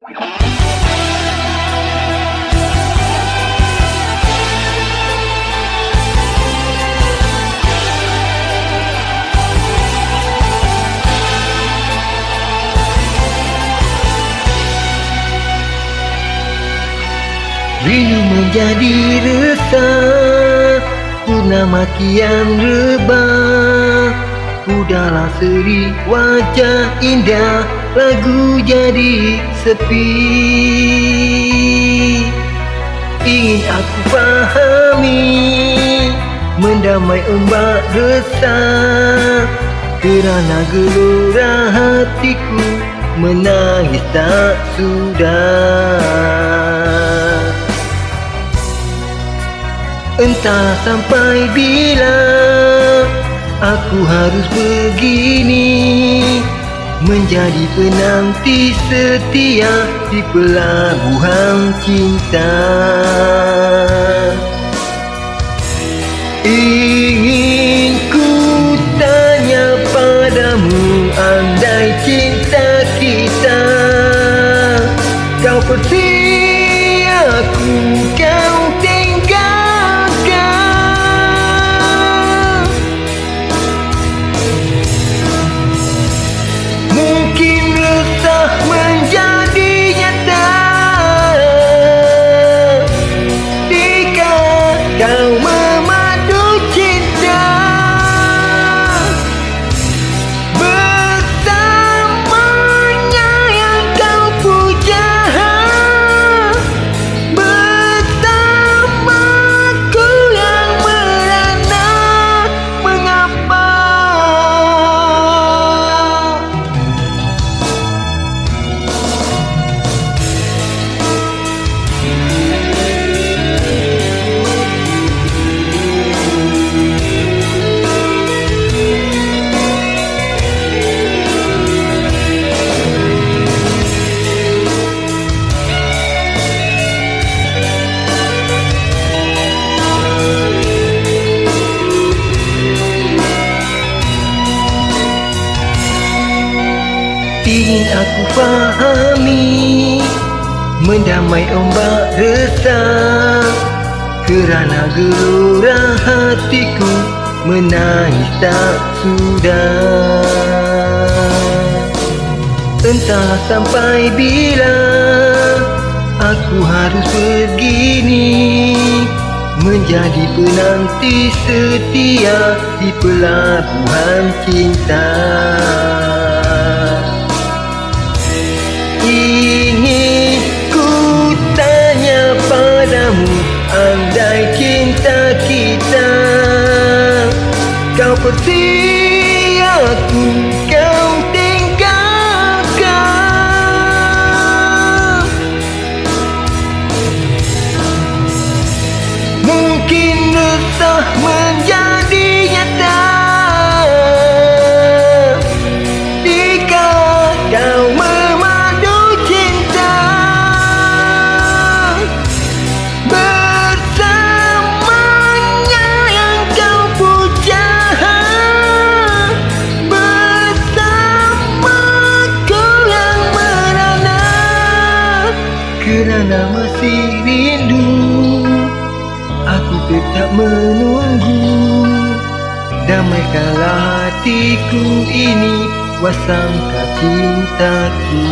Rindu menjadi resah, purnama kian rebah. Udahlah seri wajah indah, lagu jadi sepi. Ingin aku fahami, mendamai ombak resah. Kerana gelora hatiku, menangis tak sudah. Entah sampai bila aku harus begini, menjadi penanti setia di pelabuhan cinta. Ingin ku tanya padamu, andai cinta kita kau pergi, aku kau tinggalkan. Mungkin resah menjadi nyata jika kau memadu cinta bersamanya yang kau puja, bersamaku yang merana. Mengapa ingin aku fahami, mendamai ombak resah. Kerana gelora hatiku, menangis tak sudah. Entah sampai bila aku harus begini, menjadi penanti setia di pelabuhan cinta. Ingin ku tanya padamu, andai cinta kita kau pergi, aku kau tinggalkan. Mungkin resah menjadi nyata jika kau memadu cinta bersamanya yang kau puja, bersamaku yang merana. Kerana masih rindu, aku tetap menunggu. Damaikanlah hatiku ini, wasangka cintaku.